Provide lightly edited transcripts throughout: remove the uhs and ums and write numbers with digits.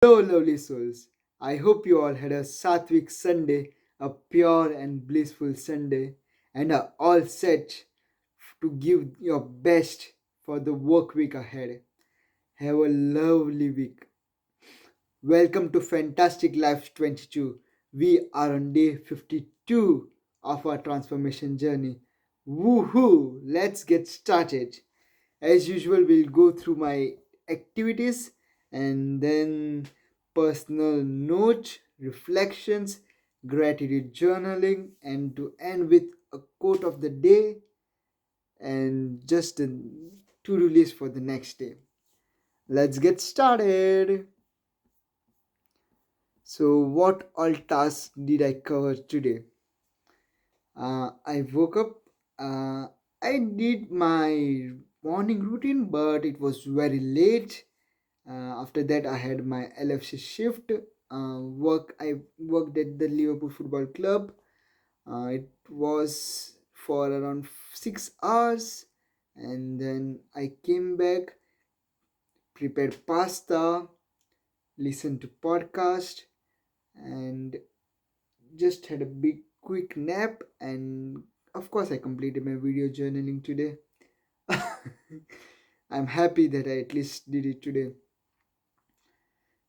Hello, lovely souls. I hope you all had a Sattvic Sunday, a pure and blissful Sunday, and are all set to give your best for the work week ahead. Have a lovely week. Welcome to Fantastic Life 22. We are on day 52 of our transformation journey. Woohoo! Let's get started. As usual, we'll go through my activities and then personal note, reflections, gratitude journaling, and to end with a quote of the day and just a to do list for the next day. Let's get started. So, what all tasks did I cover today? I woke up. Uh, I did my morning routine, but it was very late. After that, I had my LFC shift. I worked at the Liverpool Football Club. It was for around 6 hours, and then I came back, prepared pasta, listened to podcast, and just had a big quick nap. And of course, I completed my video journaling today. I'm happy that I at least did it today.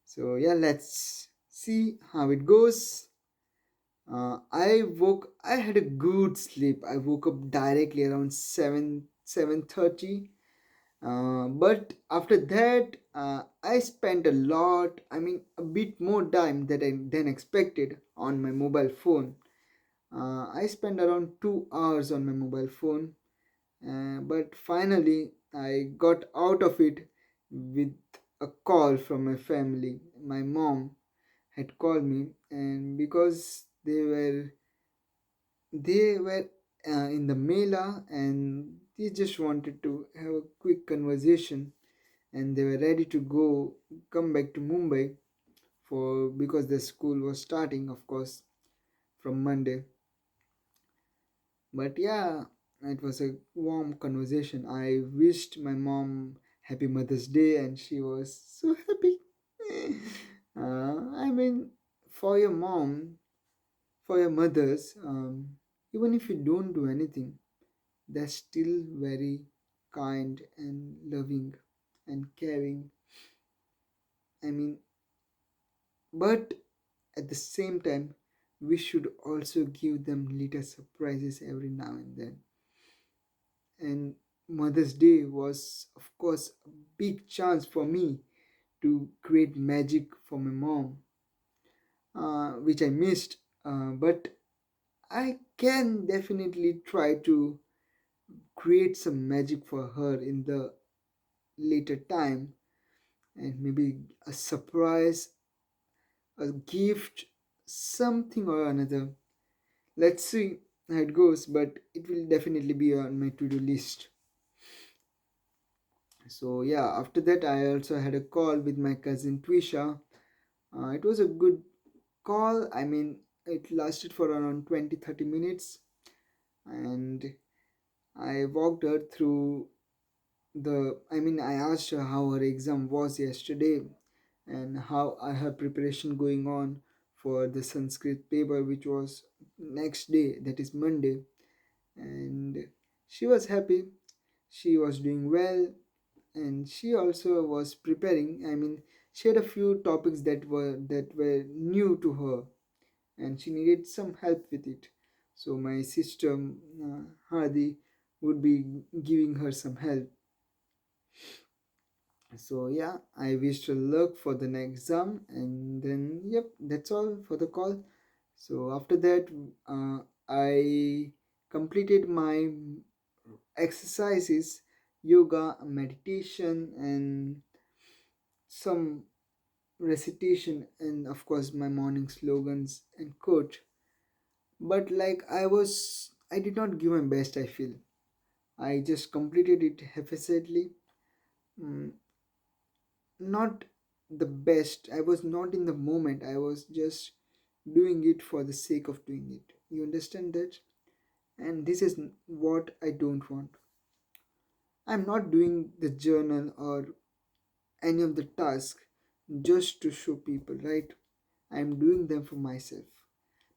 So yeah, let's see how it goes. I had a good sleep. I woke up directly around 7:30. But after that, I spent a bit more time than expected on my mobile phone. I spent around 2 hours on my mobile phone, but finally I got out of it with a call from my family. My mom had called me, and because they were in the Mela and they just wanted to have a quick conversation, and they were ready to come back to Mumbai for because the school was starting, of course, from Monday. But yeah, it was a warm conversation. I wished my mom happy Mother's Day, and she was so happy. I mean, for your mom, for your mothers, even if you don't do anything, they're still very kind and loving and caring. I mean, but at the same time, we should also give them little surprises every now and then. And Mother's Day was, of course, a big chance for me to create magic for my mom, which I missed. But I can definitely try to create some magic for her in the later time, and maybe a surprise, a gift, something or another. Let's see how it goes, but it will definitely be on my to do list. So, yeah, after that, I also had a call with my cousin Twisha. It was a good call. I mean, it lasted for around 20-30 minutes, and I walked her through I asked her how her exam was yesterday and how her preparation going on for the Sanskrit paper, which was next day, that is Monday. And she was happy. She was doing well, and she also was preparing. I mean, she had a few topics that were new to her, and she needed some help with it. So my sister Hadi would be giving her some help. So yeah, I wish her luck for the next exam, and then yep, that's all for the call. So after that, I completed my exercises, yoga, meditation, and some recitation, and of course my morning slogans and quote. But like I did not give my best. I feel I just completed it haphazardly. Mm, not the best. I was not in the moment. I was just doing it for the sake of doing it. You understand that? And this is what I don't want. I'm not doing the journal or any of the task just to show people, right? I'm doing them for myself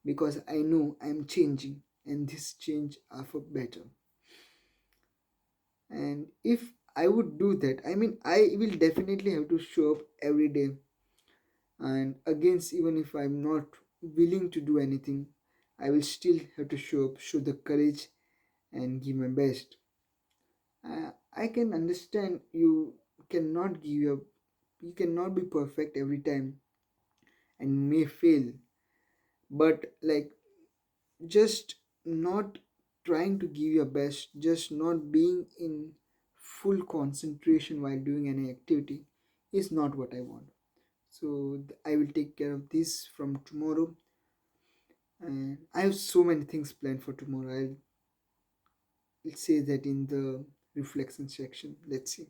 because I know I'm changing, and this change are for better. And if I would do that, I mean, I will definitely have to show up every day, and against, even if I'm not willing to do anything, I will still have to show up, show the courage, and give my best. I can understand cannot give your you cannot be perfect every time and may fail, but like, just not trying to give your best, just not being in full concentration while doing any activity is not what I want. So I will take care of this from tomorrow, and I have so many things planned for tomorrow. I'll say that in the reflection section. Let's see.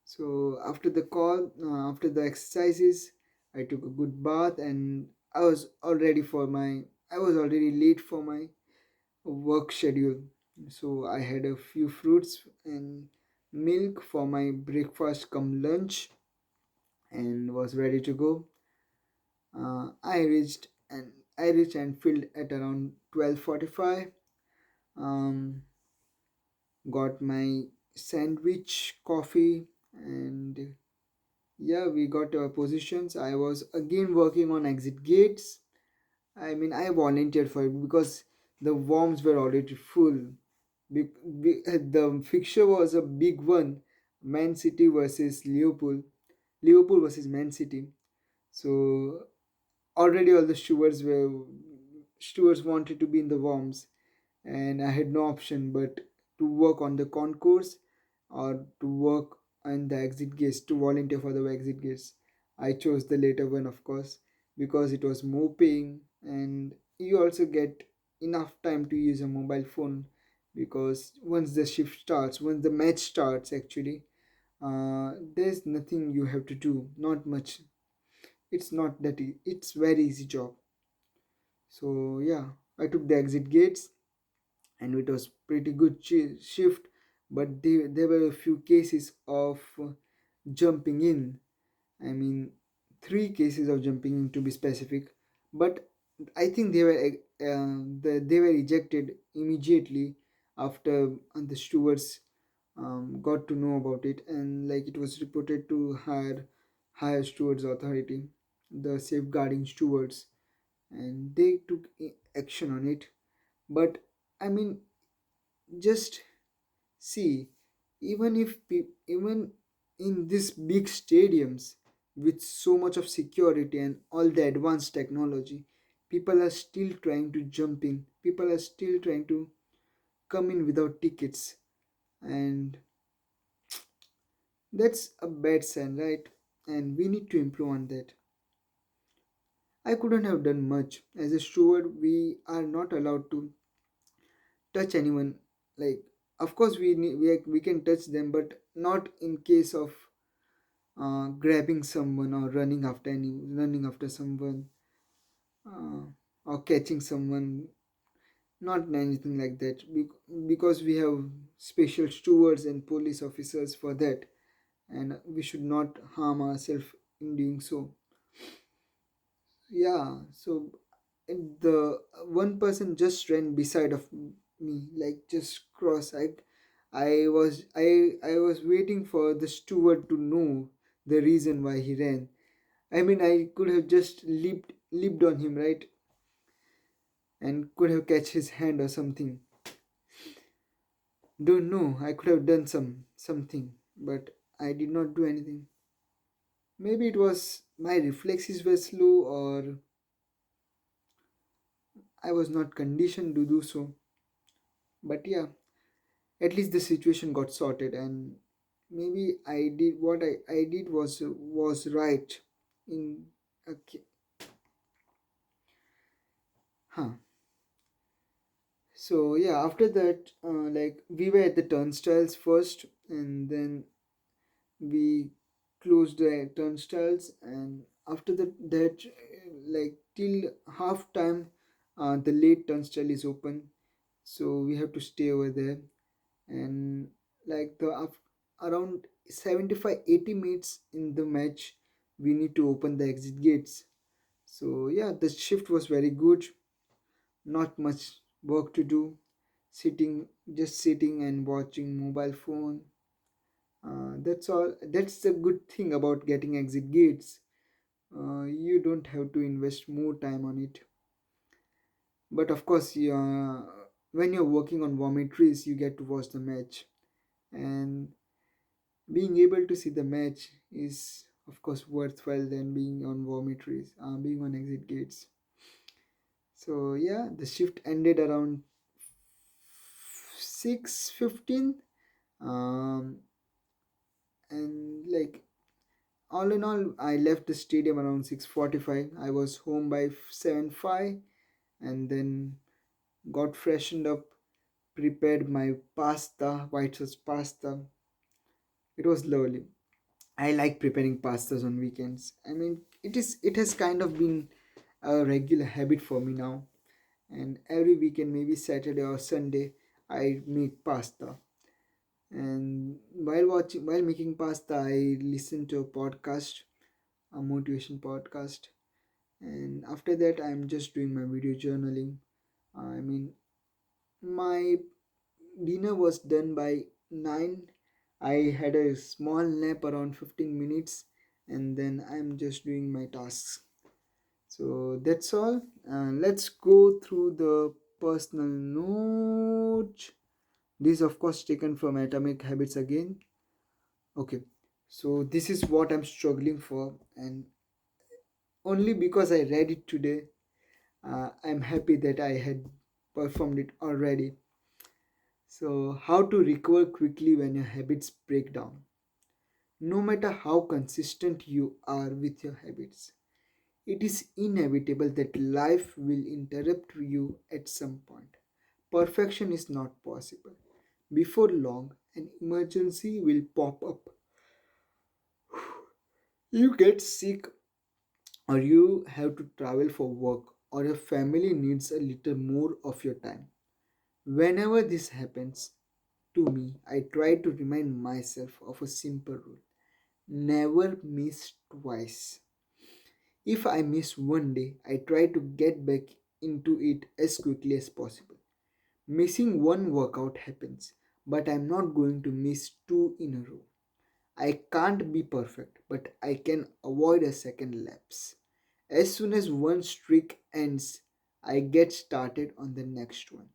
So after the call, after the exercises, I took a good bath, and I was already late for my work schedule. So I had a few fruits and milk for my breakfast come lunch, and was ready to go. I reached and filled at around 12:45. Um, got my sandwich, coffee, and yeah, we got our positions. I was again working on exit gates. I mean, I volunteered for it because the worms were already full. The fixture was a big one, Man City versus Liverpool. Liverpool versus Man City. So already all the stewards wanted to be in the worms, and I had no option but to work on the concourse or to work on the exit gates, to volunteer for the exit gates. I chose the later one, of course, because it was more paying, and you also get enough time to use a mobile phone, because once the match starts, actually, there's nothing you have to do, not much. It's not that it's very easy job. So yeah, I took the exit gates, and it was pretty good shift, but there were a few cases of jumping in. I mean, three cases of jumping in, to be specific, but I think they were ejected immediately after the stewards got to know about it, and like, it was reported to higher stewards authority, the safeguarding stewards, and they took action on it. But I mean, just see, even in these big stadiums with so much of security and all the advanced technology, people are still trying to jump in. People are still trying to come in without tickets, and that's a bad sign, right? And we need to improve on that. I couldn't have done much. As a steward, we are not allowed to touch anyone. Like, of course, we can touch them, but not in case of grabbing someone or running after someone, uh, or catching someone. Not anything like that, because we have special stewards and police officers for that, and we should not harm ourselves in doing so. Yeah, so and the one person just ran beside of me, like, just cross. I was waiting for the steward to know the reason why he ran. I mean, I could have just leaped on him, right, and could have catch his hand or something. Don't know. I could have done something, but I did not do anything. Maybe it was my reflexes were slow, or I was not conditioned to do so. But yeah, at least the situation got sorted, and maybe I did was right. In okay, huh. So yeah, after that, like, we were at the turnstiles first, and then we closed the turnstiles, and after that, like, till half time, the late turnstile is open, so we have to stay over there. And like, around 75-80 minutes in the match, we need to open the exit gates. So yeah, the shift was very good. Not much work to do. Sitting, just sitting and watching mobile phone. That's all. That's the good thing about getting exit gates. You don't have to invest more time on it. But of course, when you're working on vomitories, you get to watch the match, and being able to see the match is of course worthwhile than being on vomitories, being on exit gates. So yeah, the shift ended around 6:15, um, and like all in all, I left the stadium around 6:45. I was home by 7:05, and then got freshened up, prepared my pasta, white sauce pasta. It was lovely. I like preparing pastas on weekends. I mean, it has kind of been a regular habit for me now. And every weekend, maybe Saturday or Sunday, I make pasta. And while making pasta, I listen to a podcast, a motivation podcast. And after that, I'm just doing my video journaling. I mean, my dinner was done by 9. I had a small nap around 15 minutes, and then I'm just doing my tasks. So that's all. Let's go through the personal note. This, of course, taken from Atomic Habits again. Okay, so this is what I'm struggling for, and only because I read it today, I'm happy that I had performed it already. So, how to recover quickly when your habits break down. No matter how consistent you are with your habits, it is inevitable that life will interrupt you at some point. Perfection is not possible. Before long, an emergency will pop up. You get sick, or you have to travel for work, or your family needs a little more of your time. Whenever this happens to me, I try to remind myself of a simple rule: never miss twice. If I miss one day, I try to get back into it as quickly as possible. Missing one workout happens, but I'm not going to miss two in a row. I can't be perfect, but I can avoid a second lapse. As soon as one streak ends, I get started on the next one.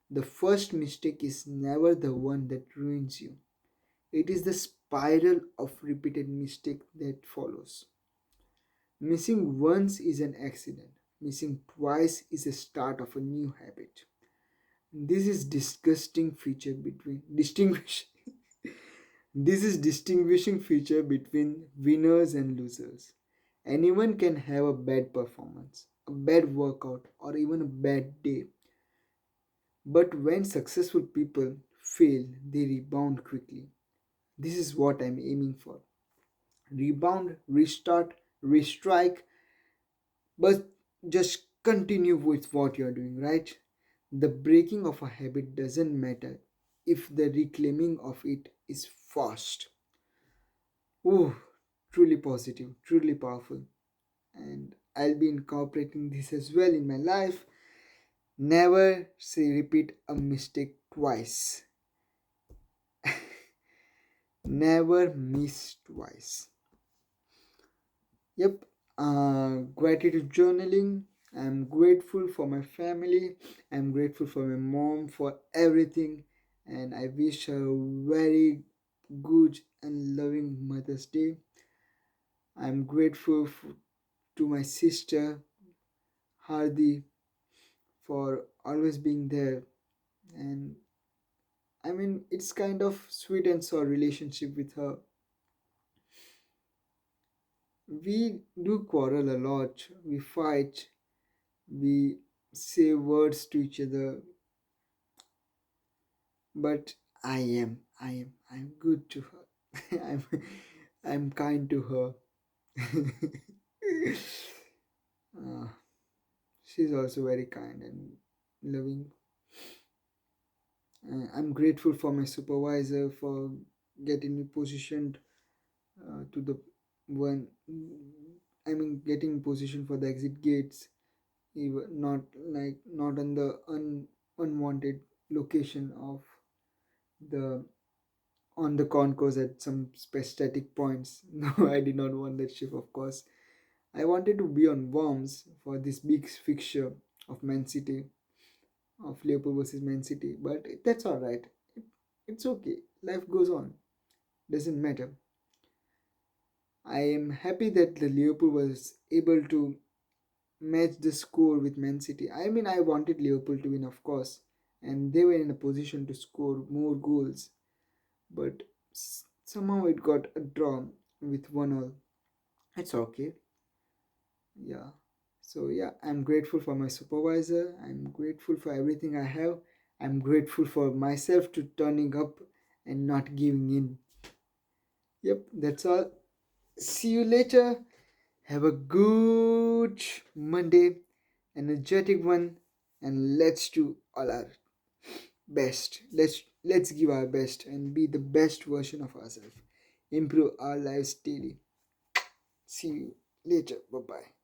The first mistake is never the one that ruins you. It is the spiral of repeated mistake that follows. Missing once is an accident. Missing twice is a start of a new habit. This is disgusting feature between distinguish this is distinguishing feature between winners and losers. Anyone can have a bad performance, a bad workout, or even a bad day. But when successful people fail, they rebound quickly. This is what I'm aiming for. Rebound, restart, restrike, but just continue with what you're doing, right? The breaking of a habit doesn't matter if the reclaiming of it is fast. Ooh, truly positive, truly powerful. And I'll be incorporating this as well in my life. Never say repeat a mistake twice. Never miss twice. Yep. Gratitude journaling. I'm grateful for my family. I'm grateful for my mom for everything. And I wish her a very good and loving Mother's Day. I'm grateful to my sister Hardi for always being there. And I mean, it's kind of sweet and sour relationship with her. We do quarrel a lot. We fight. We say words to each other, but I'm good to her. I'm kind to her. uh, she's also very kind and loving. I'm grateful for my supervisor for getting me positioned to the one, I mean, getting in position for the exit gates, even not like not on the unwanted location of the on the concourse at some static points. No, I did not want that shift, of course. I wanted to be on Worms for this big fixture of Man City, of Liverpool versus Man City, but that's alright. It's okay. Life goes on. Doesn't matter. I am happy that the Liverpool was able to match the score with Man City. I mean, I wanted Liverpool to win, of course, and they were in a position to score more goals, but somehow it got a draw with 1-all. It's okay. Yeah. So yeah, I'm grateful for my supervisor. I'm grateful for everything I have. I'm grateful for myself to turning up and not giving in. Yep, that's all. See you later. Have a good Monday, energetic one, and let's do all our best. Let's give our best and be the best version of ourselves. Improve our lives daily. See you later. Bye bye.